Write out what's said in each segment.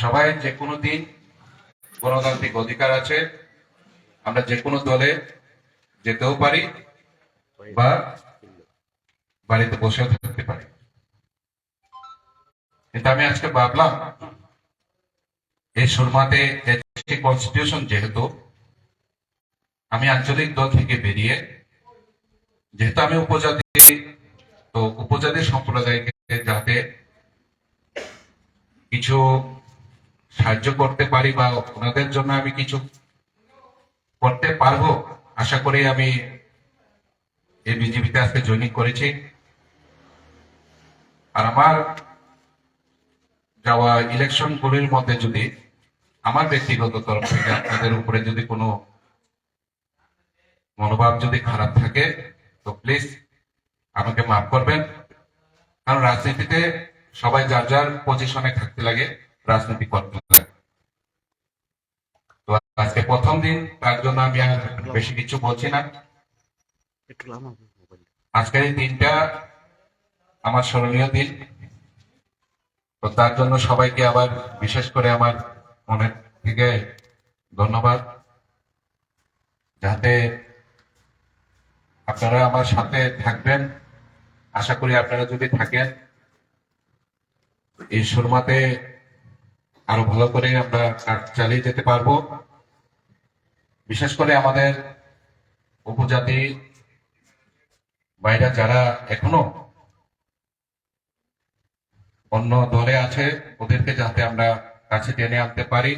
সবাই যে কোনো দিন গণতান্ত্রিক অধিকার আছে, আমরা যে কোনো দলে যেতেও পারি বা বাড়িতে বসেও থাকতে পারি। কিন্তু আমি আজকে ভাবলাম এই সুরমাতে কনস্টিটিউশন, যেহেতু আমি আঞ্চলিক দল থেকে বেরিয়ে, যেহেতু আমি উপজাতি, তো উপজাতি সম্প্রদায়কে যাতে কিছু সাহায্য করতে পারি বা ওনাদের জন্য আমি কিছু করতে পারবো, আশা করি আমি এই বিজেপিতে আজকে জয়েনিং করেছি। আর আমার যাওয়া ইলেকশন গুলির মধ্যে যদি আমার ব্যক্তিগত তরফ থেকে আপনাদের উপরে যদি কোনো মনোভাব যদি খারাপ থাকে, তো প্লিজ আমাকে মাফ করবেন। কারণ রাজনীতিতে সবাই যার যার পজিশনে থাকতে লাগে, রাজনীতি করতে লাগে। তো আজকে প্রথম দিন, তার জন্য আমি আর বেশি কিছু বলছি না। আজকের এই দিনটা আমার স্মরণীয় দিন, তো তার জন্য সবাইকে আবার বিশেষ করে আমার মনের থেকে ধন্যবাদ। যাতে আপনারা আমার সাথে থাকবেন, আশা করি আপনারা যদি থাকেন এই সুরমাতে আরো ভালো করে আমরা কাজ চালিয়ে যেতে পারবো। বিশেষ করে আমাদের উপজাতি ভাইরা যারা এখনো অন্য দলে আছে, ওদেরকে যাতে আমরা কাছে টেনে আনতে পারি,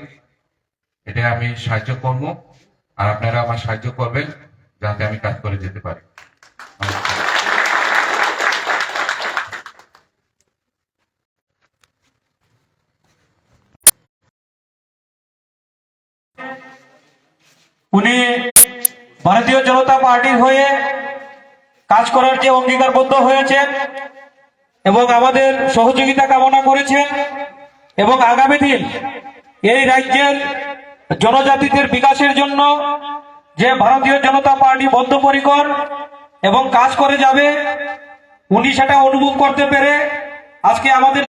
এটা আমি সাহায্য করবো। আর আপনারা আমার সাহায্য করবেন যাতে আমি কাজ করে যেতে পারি। উনি ভারতীয় জনতা পার্টির হয়ে কাজ করার যে অঙ্গীকারবদ্ধ হয়েছেন এবং আমাদের সহযোগিতা কামনা করেছেন, এবং আগামী দিন এই রাজ্যের জনজাতিদের বিকাশের জন্য যে ভারতীয় জনতা পার্টি বদ্ধপরিকর এবং কাজ করে যাবে, উনি সেটা অনুভব করতে পেরে আজকে আমাদের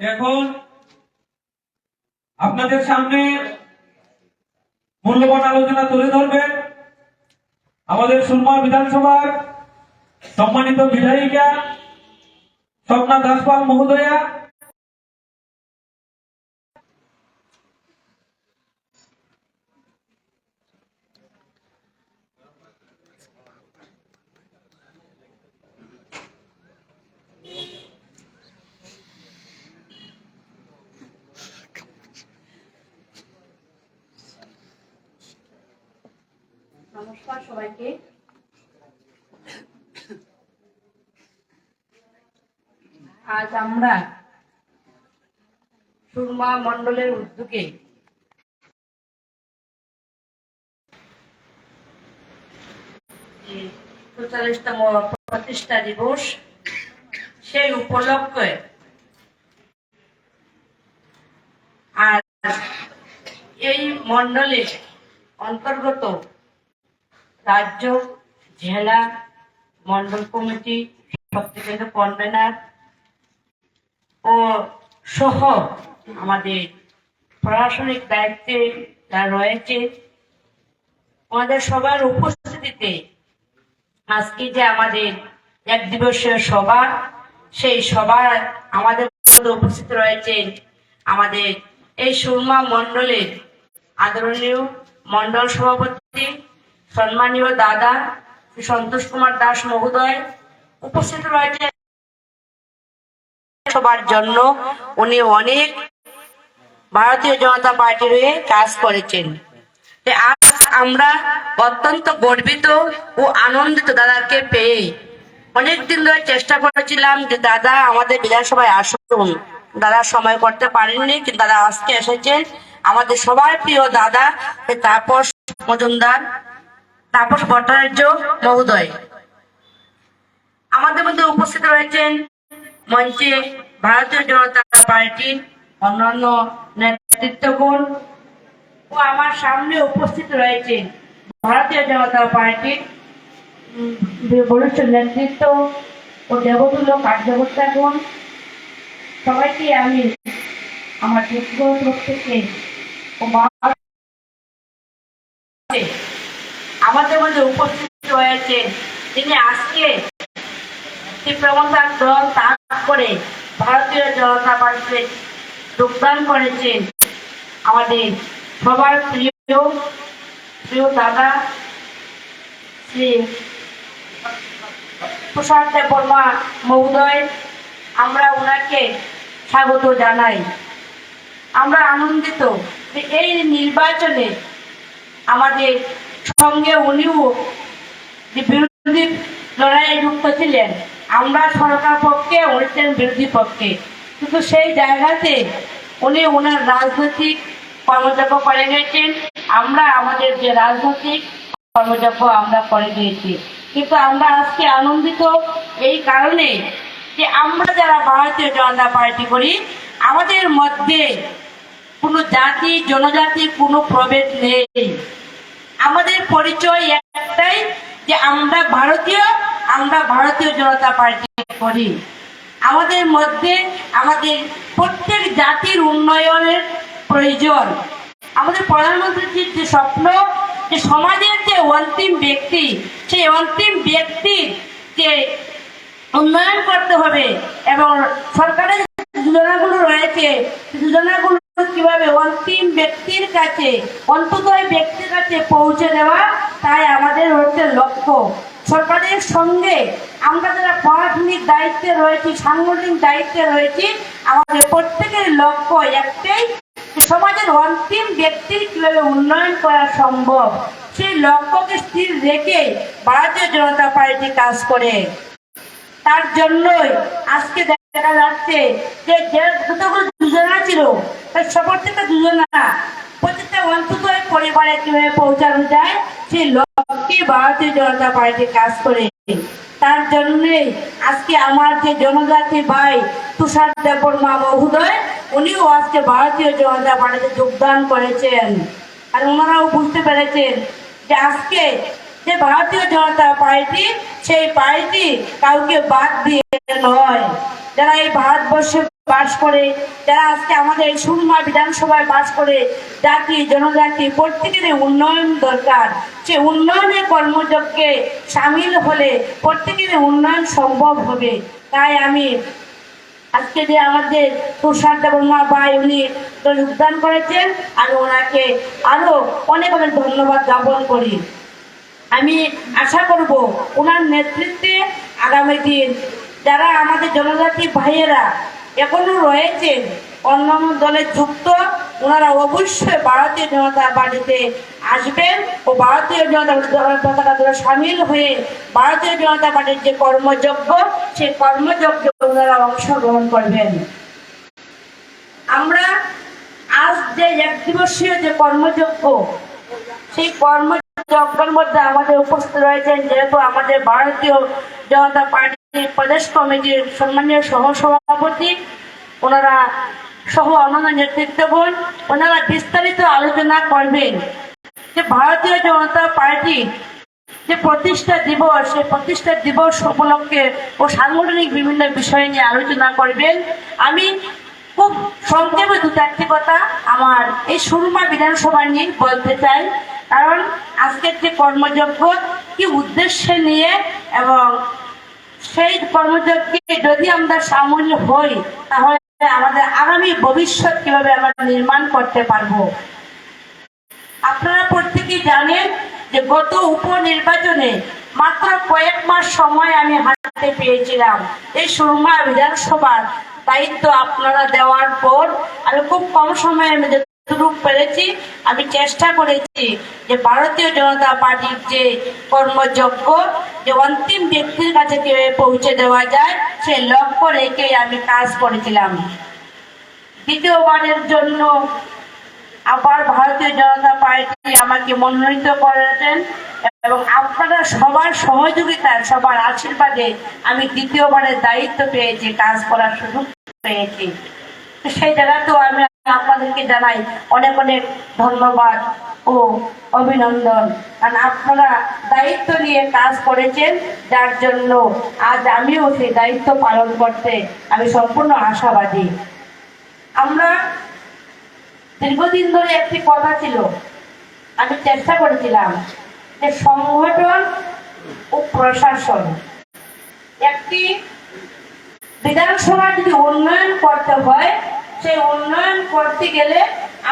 এখন আপনাদের সামনে মূল্যবান আলোচনা তুলে ধরবেন আমাদের সুরমা বিধানসভার সম্মানিত বিধায়িকা স্বপ্না দাসপাল মহোদয়া। নমস্কার সবাইকে। আজ আমরা সুরমা মণ্ডলের উদ্যোগে পঁয়তাল্লিশতম প্রতিষ্ঠা দিবস, সেই উপলক্ষে আর এই মণ্ডলের অন্তর্গত রাজ্য, জেলা, মন্ডল কমিটি, সবথেকে কনভেনার ও সহ আমাদের প্রশাসনিক দায়িত্বে যারা রয়েছে, আমাদের সবার উপস্থিতিতে আজকে যে আমাদের এক দিবসীয় সভা, সেই সভায় আমাদের উপস্থিত রয়েছেন আমাদের এই সুরমা মণ্ডলের আদরণীয় মন্ডল সভাপতি সম্মানীয় দাদা শ্রী সন্তোষ কুমার দাস মহোদয় উপস্থিত রয়েছে। সবার জন্য উনি অনেক ভারতীয় জনতা পার্টির হয়ে কাজ করেছেন। আজ আমরা অত্যন্ত গর্বিত ও আনন্দিত দাদাকে পেয়ে। অনেকদিন ধরে চেষ্টা করেছিলাম যে দাদা আমাদের বিধানসভায় আসুন, দাদা সময় করতে পারেননি, কিন্তু দাদা আজকে এসেছেন। আমাদের সবার প্রিয় দাদা তাপস মজুমদার, তাপস ভট্টাচার্য মহোদয় আমাদের মধ্যে উপস্থিত রয়েছেন। মঞ্চে ভারতীয় জনতা পার্টির অন্যান্য নেতৃত্বগণ ও আমার সামনে উপস্থিত রয়েছে ভারতীয় জনতা পার্টির বরিষ্ঠ নেতৃত্ব ও দেবতুল্য কার্যকর্তাগণ, সবাইকে আমি আমার ব্যক্তিগত থেকে ও আমাদের মধ্যে উপস্থিত রয়েছে তিনি আজকে তীব্রমতার দল ত্যাগ করে ভারতীয় জনতা পার্টিতে যোগদান করেছেন আমাদের সবার প্রিয় দাদা শ্রী তুষার দেববর্মা মহোদয়। আমরা ওনাকে স্বাগত জানাই। আমরা আনন্দিত যে এই নির্বাচনে আমাদের সঙ্গে উনিও যে বিরোধী লড়াইয়ে যুক্ত ছিলেন, আমরা সরকার পক্ষে, উনি ছিলেন বিরোধী পক্ষে, কিন্তু সেই জায়গাতে উনি ওনার রাজনৈতিক কর্মযজ্ঞ করে গেছেন, আমরা আমাদের যে রাজনৈতিক কর্মযজ্ঞ আমরা করে গিয়েছি। কিন্তু আমরা আজকে আনন্দিত এই কারণে যে আমরা যারা ভারতীয় জনতা পার্টি করি, আমাদের মধ্যে কোনো জাতি জনজাতির কোনো প্রভেদ নেই। আমাদের পরিচয় একটাই যে আমরা ভারতীয় জনতা পার্টি করি। আমাদের মধ্যে আমাদের প্রত্যেক জাতির উন্নয়নের প্রয়োজন। আমাদের প্রধানমন্ত্রীর যে স্বপ্ন, যে সমাজের যে অন্তিম ব্যক্তি, সেই অন্তিম ব্যক্তির যে উন্নয়ন করতে হবে এবং সরকারের যোজনাগুলো রয়েছে, যোজনাগুলো কিভাবে অন্তিম ব্যক্তির কাছে, অন্ততই ব্যক্তির কাছে পৌঁছে দেওয়া, তাই আমাদের হচ্ছে লক্ষ্য। সরকারের সঙ্গে আমরা যারা প্রশাসনিক দায়িত্বে রয়েছি, সাংগঠনিক দায়িত্বে রয়েছি, আমাদের প্রত্যেকের লক্ষ্য একটাই, সমাজের অন্তিম ব্যক্তির কিভাবে উন্নয়ন করা সম্ভব, সেই লক্ষ্যকে স্থির রেখে ভারতীয় জনতা পার্টি কাজ করে। তার জন্যই আজকে দেখা যাচ্ছে যে যতগুলো যোজনা ছিল তার প্রত্যেকটা যোজনা প্রত্যেকটা অন্তত পরিবারে কিভাবে পৌঁছানো যায়, সেই লক্ষ্যে ভারতীয় জনতা পার্টি কাজ করে। তার জন্যই আজকে আমার যে জনজাতি ভাই তুষার দেববর্মা মহোদয়, উনিও আজকে ভারতীয় জনতা পার্টিতে যোগদান করেছেন। আর ওনারাও বুঝতে পেরেছেন যে আজকে যে ভারতীয় জনতা পার্টি, সেই পার্টি কাউকে বাদ দিয়ে নয়। যারা এই ভারতবর্ষে বাস করে, যারা আজকে আমাদের এই সুরমা বিধানসভায় বাস করে, জাতি জনজাতি প্রত্যেকের উন্নয়ন দরকার। সে উন্নয়নের কর্মযজ্ঞে সামিল হলে প্রত্যেকের উন্নয়ন সম্ভব হবে। তাই আমি আজকে যে আমাদের তুষার দেববর্মা ভাই উনি যোগদান করেছেন, আমি ওনাকে আরো অনেক অনেক ধন্যবাদ জ্ঞাপন করি। আমি আশা করব ওনার নেতৃত্বে আগামী দিন যারা আমাদের জনজাতি ভাইয়েরা এখনো রয়েছেন অন্যান্য দলে যুক্ত, ওনারা অবশ্যই ভারতীয় জনতা পার্টিতে আসবেন ও ভারতীয় জনতা পতাকা সামিল হয়ে ভারতীয় জনতা পার্টির যে কর্মযজ্ঞ, সেই কর্মযজ্ঞে ওনারা অংশগ্রহণ করবেন। আমরা আজ যে এক দিবসীয় যে কর্মযজ্ঞ, সেই কর্মযজ্ঞের মধ্যে আমাদের উপস্থিত রয়েছেন যেহেতু আমাদের ভারতীয় জনতা পার্টির প্রদেশ কমিটির সম্মানীয় সহসভাপতি, ওনারা সহ অন্যান্য নেতৃত্বগণ, ওনারা বিস্তারিত আলোচনা করবেন যে ভারতীয় জনতা পার্টি যে প্রতিষ্ঠা দিবস, সেই প্রতিষ্ঠা দিবস উপলক্ষে ও সাংগঠনিক বিভিন্ন বিষয় নিয়ে আলোচনা করবেন। আমি খুব সংক্ষেপে দু চারটি কথা আমার এই সুরমা বিধানসভা নিয়ে বলতে চাই। কারণ আজকের যে কর্মযজ্ঞ কি উদ্দেশ্যে নিয়ে এবং সেই কর্মযজ্ঞে যদি আমরা সামিল হই, তাহলে আমাদের আগামী ভবিষ্যৎ কিভাবে আমরা নির্মাণ করতে পারবো। আপনারা প্রত্যেকেই জানেন যে গত উপনির্বাচনে মাত্র কয়েক মাস সময় আমি হাতে পেয়েছিলাম। এই সুরমা বিধানসভার দায়িত্ব আপনারা দেওয়ার পর আমি খুব কম সময়ে আমি যতটুকু পেরেছি আমি চেষ্টা করেছি যে ভারতীয় জনতা পার্টির যে কর্মযজ্ঞ, যে অন্তিম ব্যক্তির কাছে কিভাবে পৌঁছে দেওয়া যায়, সেই লক্ষ্য রেখে আমি কাজ করেছিলাম। দ্বিতীয়বারের জন্য আবার ভারতীয় জনতা পার্টি আমাকে মনোনীত করেছেন এবং আপনারা সবার সহযোগিতায়, সবার আশীর্বাদে আমি দ্বিতীয়বারের দায়িত্ব পেয়েছি, কাজ করার সুযোগ পেয়েছি। সেই জায়গাতেও আমি আপনাদেরকে জানাই অনেক অনেক ধন্যবাদ ও অভিনন্দন, কারণ আপনারা দায়িত্ব নিয়ে কাজ করেছেন, যার জন্য আজ আমিও সেই দায়িত্ব পালন করতে আমি সম্পূর্ণ আশাবাদী। আমরা দীর্ঘদিন ধরে একটি কথা ছিল, আমি চেষ্টা করেছিলাম যে সংগঠন ও প্রশাসন, একটি বিধানসভা যদি উন্নয়ন করতে হয়, সেই উন্নয়ন করতে গেলে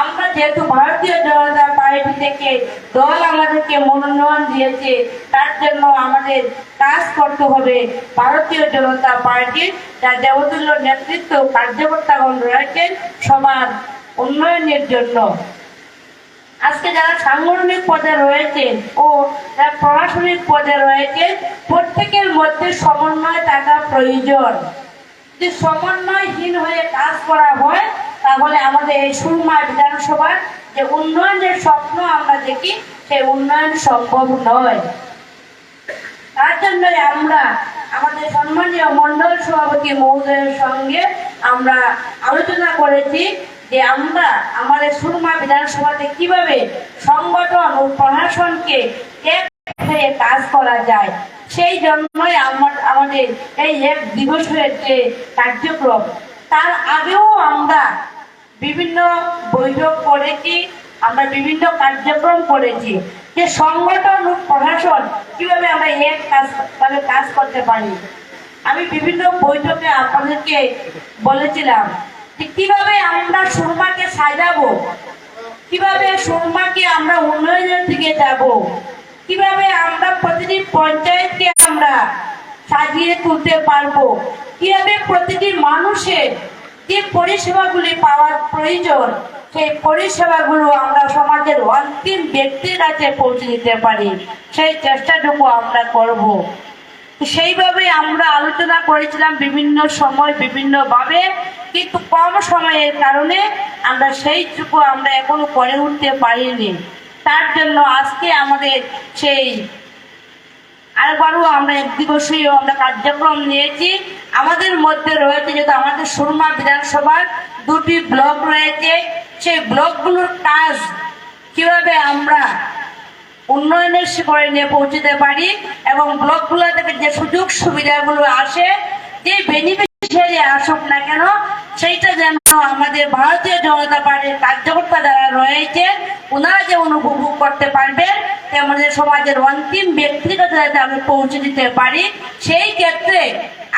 আমরা যেহেতু ভারতীয় জনতা পার্টি থেকে দল আমাদেরকে মনোনয়ন দিয়েছে, তার জন্য আমাদের কাজ করতে হবে ভারতীয় জনতা পার্টির যার দেবতুল্য নেতৃত্ব কার্যকর্তাগণ রয়েছেন সবার উন্নয়নের জন্য। আজকে যারা সাংগঠনিক পদে রয়েছেন ও যারা প্রশাসনিক পদে রয়েছেন, প্রত্যেকের মধ্যে সমন্বয় থাকা প্রয়োজন। যদি সমন্বয়হীন হয়ে কাজ করা হয়, তাহলে আমাদের এই সুরমা বিধানসভার যে উন্নয়নের স্বপ্ন আমরা দেখি, সেই উন্নয়ন সম্ভব নয়। তার জন্য আমরা আমাদের সম্মানীয় মন্ডল সভাপতি মহোদয়ের সঙ্গে আমরা আলোচনা করেছি যে আমরা আমাদের সুরমা বিধানসভাতে কিভাবে সংগঠন ও প্রশাসনকে এক হয়ে কাজ করা যায়। সেই জন্যই আমাদের এই এক দিবসের যে কার্যক্রম, তার আগেও আমরা বিভিন্ন বৈঠক করেছি, আমরা বিভিন্ন কার্যক্রম করেছি যে সংগঠন ও প্রশাসন কিভাবে আমরা এক কাজ করতে পারি। আমি বিভিন্ন বৈঠকে আপনাদেরকে বলেছিলাম যে কিভাবে আমরা সুরমাকে সাজাবো, কিভাবে সুরমাকে আমরা উন্নয়নের দিকে যাব, কিভাবে আমরা প্রতিটি পঞ্চায়েতকে আমরা সাজিয়ে তুলতে পারবো, কিভাবে প্রতিটি মানুষের যে পরিষেবাগুলি পাওয়ার প্রয়োজন, সেই পরিষেবাগুলো আমরা সমাজের অন্তিম ব্যক্তির কাছে পৌঁছে দিতে পারি, সেই চেষ্টাটুকু আমরা করব। সেইভাবে আমরা আলোচনা করেছিলাম বিভিন্ন সময় বিভিন্নভাবে, কিন্তু কম সময়ের কারণে আমরা সেইটুকু আমরা এখনো করে উঠতে পারিনি। তার জন্য আজকে আমাদের সেই আরেকবারও আমরা এক দিবসীয় আমরা কার্যক্রম নিয়েছি। আমাদের মধ্যে রয়েছে, যেহেতু আমাদের সুরমা বিধানসভার 2টি ব্লক রয়েছে, সেই ব্লকগুলোর কাজ কিভাবে আমরা উন্নয়নের শিখরে নিয়ে পৌঁছতে পারি এবং ব্লকগুলো থেকে যে সুযোগ সুবিধাগুলো আসে, যে বেনিফিশিয়ারি আসুক না কেন, সেইটা যেন আমাদের ভারতীয় জনতা পার্টির কার্যকর্তা যারা রয়েছে ওনারা যেমন উপভোগ করতে পারবেন, তেমনি সমাজের অন্তিম ব্যক্তির কাছে যাতে আমি পৌঁছে দিতে পারি। সেই ক্ষেত্রে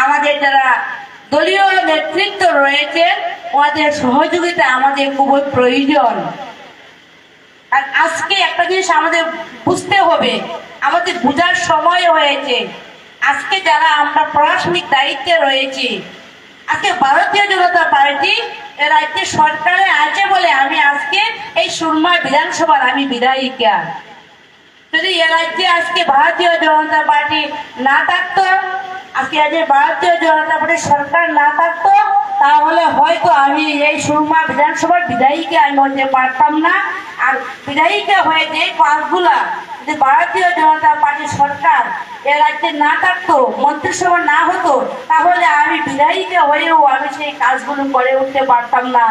আমাদের যারা দলীয় নেতৃত্ব রয়েছে ওনাদের সহযোগিতা আমাদের খুবই প্রয়োজন। আর আজকে একটা জিনিস আমাদের বুঝতে হবে, আমাদের বোঝার সময় হয়েছে। আজকে যারা আমরা প্রশাসনিক দায়িত্বে রয়েছি, আজকে ভারতীয় জনতা পার্টি এ রাজ্যে সরকারে আছে বলে আমি আজকে এই সুরমা বিধানসভার আমি বিধায়িকা। যদি এ রাজ্যে আজকে ভারতীয় জনতা পার্টি না থাকতো, আজকে ভারতীয় জনতা পার্টির সরকার না থাকতো, তাহলে হয়তো আমি এই সুরমা বিধানসভার বিধায়িকা আমি হতে পারতাম না। আর বিধায়িকা হয়ে যে কাজগুলা যদি ভারতীয় জনতা পার্টির সরকার এ রাজ্যে না থাকতো, মন্ত্রিসভা না হতো, তাহলে আমি বিধায়িকা হয়েও আমি সেই কাজগুলো করে উঠতে পারতাম না।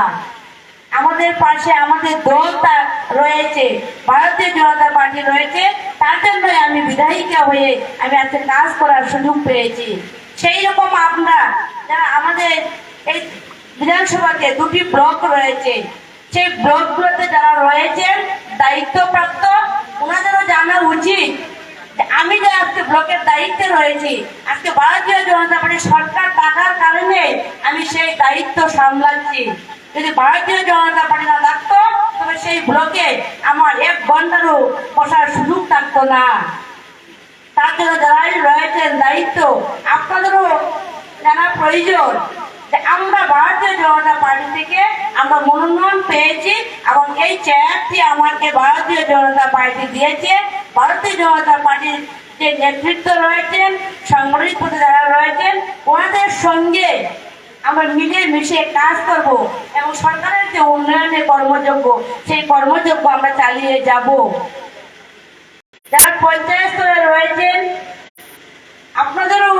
আমাদের পাশে আমাদের দলটা রয়েছে, ভারতীয় জনতা পার্টি রয়েছে, তার জন্য আমি বিধায়িকা হয়ে আমি আজকে কাজ করার সুযোগ পেয়েছি। সেই রকম আমরা যারা আমাদের এই বিধানসভাতে 2টি ব্লক রয়েছে, সেই ব্লকগুলোতে যারা রয়েছেন দায়িত্বপ্রাপ্ত, ওনাদেরও জানা উচিত আমি যে আজকে ব্লকের দায়িত্বে রয়েছি, আজকে ভারতীয় জনতা পার্টির সরকার থাকার কারণে আমি সেই দায়িত্ব সামলাচ্ছি। যদি ভারতীয় জনতা পার্টি না থাকতো, তবে সেই ব্লকে আমার 1 ঘন্টারও বসার সুযোগ থাকতো না। তার জন্য যারাই রয়েছেন দায়িত্ব, আপনাদেরও জানা প্রয়োজন যে আমরা ভারতীয় জনতা পার্টি থেকে আমরা মনোনয়ন পেয়েছি এবং এই চেয়ারটি আমাকে ভারতীয় জনতা পার্টি দিয়েছে। ভারতীয় জনতা পার্টির যে নেতৃত্ব রয়েছেন, সাংগঠনিক পদে যারা রয়েছেন, ওনাদের সঙ্গে আমরা মিলে মিশে কাজ করব এবং সরকারের যে উন্নয়নের কর্মযজ্ঞ, সেই কর্মযজ্ঞ আমরা চালিয়ে যাব। যারা পঞ্চায়েত স্তরে রয়েছেন, আপনাদেরও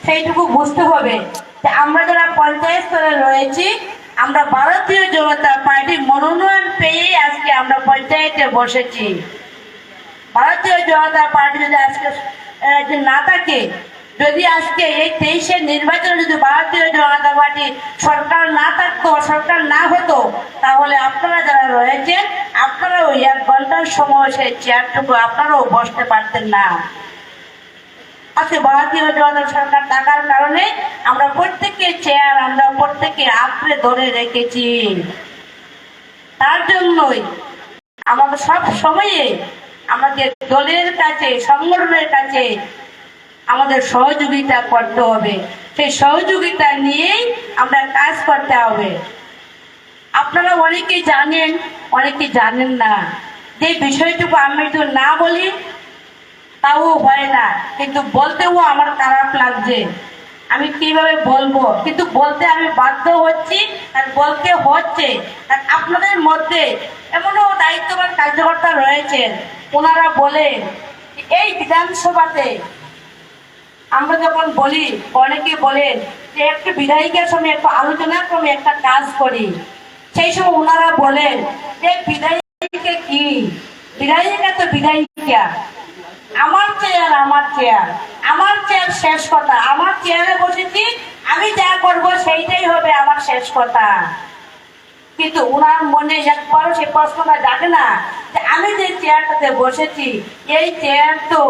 সেইটুকু বুঝতে হবে যে আমরা যারা পঞ্চায়েত স্তরে রয়েছি, আমরা ভারতীয় জনতা পার্টির মনোনয়ন পেয়ে আজকে আমরা পঞ্চায়েতে বসেছি। ভারতীয় জনতা পার্টি যদি আজকে না থাকে, যদি আজকে এই 23-এর নির্বাচনে যদি ভারতীয় জনতা পার্টি সরকার না থাকতো, সরকার না হতো, তাহলে আপনারা যারা রয়েছেন আপনারাও 1 ঘন্টার সময় সেই চেয়ারটুকু আপনারাও বসতে পারতেন না। আজকে ভারতীয় জনতা সরকার থাকার কারণে আমরা প্রত্যেকের চেয়ার আমরা প্রত্যেকে আঁকড়ে ধরে রেখেছি। তার জন্যই আমাদের সব সময়ে আমাদের দলের কাছে, সংগঠনের কাছে আমাদের সহযোগিতা করতে হবে। সেই সহযোগিতা নিয়েই আমরা কাজ করতে হবে। আপনারা অনেকেই জানেন, অনেকে জানেন না। যে বিষয়টুকু আমি তো না বলি তাও হয় না, কিন্তু বলতেও আমার খারাপ লাগছে। আমি কিভাবে বলবো, কিন্তু বলতে আমি বাধ্য হচ্ছি আর বলতে হচ্ছে। আর আপনাদের মধ্যে এমনও দায়িত্ববান কার্যকর্তা রয়েছেন, ওনারা বলেন এই বিধানসভাতে আমরা যখন বলি, অনেকে বলেন যে একটা বিধায়িকার সঙ্গে একটু আলোচনা ক্রমে একটা কাজ করি, সেই সময় ওনারা বলেন যে বিধায়িকা কি, বিধায়িকা তো বিধায়িকা, আমার চেয়ার আমার চেয়ার, আমার চেয়ার শেষ কথা, আমার চেয়ারে বসেছি, আমি যা করবো সেইটাই হবে আমার শেষ কথা। কিন্তু ওনার মনে একবারও সেই প্রশ্নটা জাগে না যে আমি যে চেয়ারটাতে বসেছি এই চেয়ার তো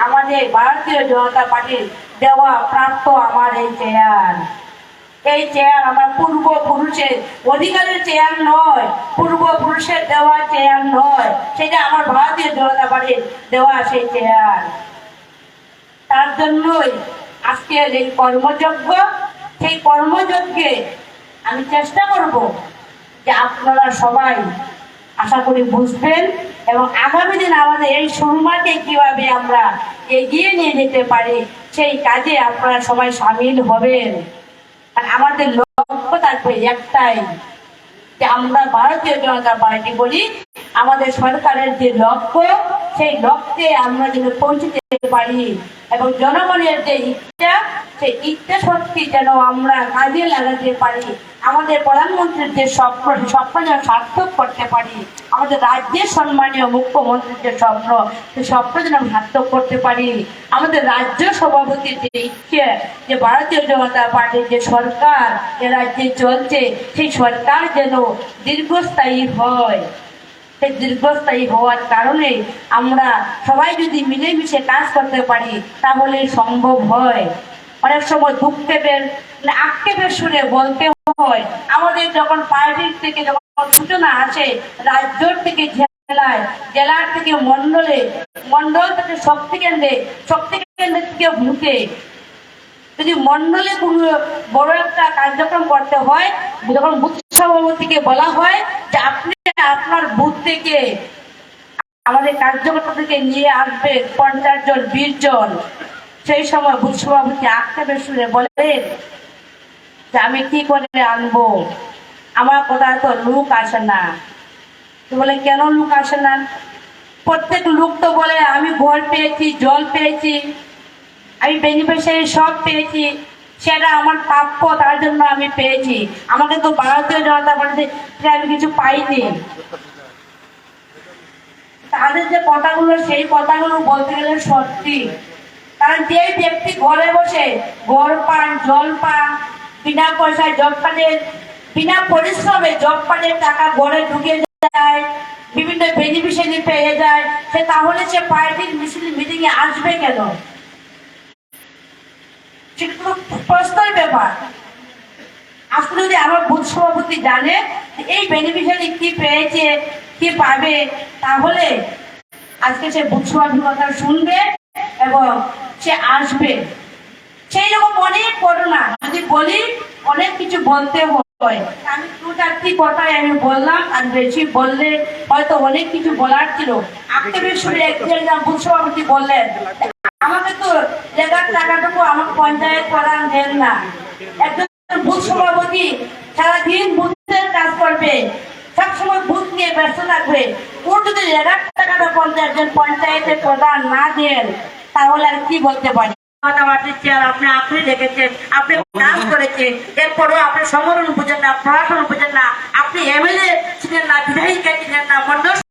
আমাদের ভারতীয় জনতা পার্টির দেওয়া প্রাপ্ত আমার এই চেয়ার। এই চেয়ার আমার পূর্বপুরুষের অধিকারের চেয়ার নয়, পূর্বপুরুষের দেওয়া চেয়ার নয়, সেটা আমার ভারতীয় জনতা পার্টির দেওয়া সেই চেয়ার। তার জন্যই আজকের এই কর্মযজ্ঞ, সেই কর্মযজ্ঞে আমি চেষ্টা করব যে আপনারা সবাই আশা করি বুঝবেন এবং আগামী দিন আমাদের এই সুরমাকে কিভাবে আমরা এগিয়ে নিয়ে যেতে পারি সেই কাজে আপনারা সবাই সামিল হবেন। আর আমাদের লক্ষ্য থাকবে একটাই, যে আমরা ভারতীয় জনতা পার্টি বলি আমাদের সরকারের যে লক্ষ্য, সেই লক্ষ্যে আমরা যেন পৌঁছতে পারি এবং জনগণের যে ইচ্ছা, সেই ইচ্ছা শক্তি যেন আমরা কাজে লাগাতে পারি। আমাদের প্রধানমন্ত্রীর যে স্বপ্ন, স্বপ্ন যেন সার্থক করতে পারি। আমাদের রাজ্যের সম্মানীয় মুখ্যমন্ত্রীর যে স্বপ্ন, সেই স্বপ্ন যেন সার্থক করতে পারি। আমাদের রাজ্য সভাপতির যে ইচ্ছে, যে ভারতীয় জনতা পার্টির যে সরকার এ রাজ্যে চলছে, সেই সরকার যেন দীর্ঘস্থায়ী হয়। সেই দীর্ঘস্থায়ী হওয়ার কারণে আমরা সবাই যদি মিলেমিশে কাজ করতে পারি তাহলে সম্ভব হয়। অনেক সময় দুঃখের আক্ষেপের সুরে বলতে হয়, আমাদের যখন পার্টির থেকে যখন সূচনা আসে, রাজ্য থেকে জেলায়, জেলার থেকে মন্ডলে, মন্ডল থেকে শক্তি কেন্দ্রে, শক্তি কেন্দ্র থেকে বুথে, যদি মন্ডলে কোনো বড় একটা কার্যক্রম করতে হয়, যখন বুথ সভাপতিকে বলা হয় যে আপনি আপনার বুথ থেকে আমাদের কার্যকর্তা থেকে নিয়ে আসবে 50 জন 20 জন, সেই সময় বুথ সভাপতি আক্ষেপের সুরে বলেন যে আমি কি করে আনবো, আমার কথা তো লোক আসে না। বলে কেন লোক আসে না? প্রত্যেক লোক তো বলে আমি ঘর পেয়েছি, জল পেয়েছি, আমি বেনিফিশিয়ারি সব পেয়েছি, সেটা আমার প্রাপ্য, তার জন্য আমি পেয়েছি। আমাকে তো ভারতীয় জনতা পার্টিতে আমি কিছু পাইনি। তাদের যে কথাগুলো, সেই কথাগুলো বলতে গেলে সত্যি। কারণ যে ব্যক্তি ঘরে বসে ঘর পান, জল পান, বিনা পয়সায় জব কার্ডের, বিনা পরিশ্রমে জব কার্ডের টাকা ঘরে ঢুকে যায়, বিভিন্ন বেনিফিশিয়ারি পেয়ে যায়, সে তাহলে সে পার্টির মিটিং এ আসবে কেন? সেটা তো প্রশ্নের ব্যাপার। আজকে যদি আমার বুথ সভাপতি জানে এই বেনিফিশিয়ারি কি পেয়েছে, কি পাবে, তাহলে আজকে সে বুথ সভাপতির কথা শুনবে এবং সে আসবে। সেই রকম অনেক ঘটনা যদি বলি, অনেক কিছু বলতে হয়। আমি 2-4টি কথাই আমি বললাম, আর বেশি বললে হয়তো অনেক কিছু বলার ছিল। আক্ষেপের সুরে একজন বুথ সভাপতি বললেন আমাকে তো জায়গার টাকাটুকু আমার পঞ্চায়েত প্রধান দেন না। একজন বুথ সভাপতি সারাদিন বুথের কাজ করবে, সবসময় বুথ নিয়ে ব্যস্ত থাকবে, ওর যদি জায়গার টাকাটা একজন পঞ্চায়েতের প্রধান না দেন তাহলে আর কি বলতে পারি? মাতামাতির চেয়ার আপনি আঁকড়ে রেখেছেন, আপনি ডান্স করেছেন, এরপরেও আপনি সমরণ বুঝেন না, প্রশাসন বুঝেন না, আপনি এমএলএ ছিলেন না, বিধায়িকা ছিলেন না, মন্ডল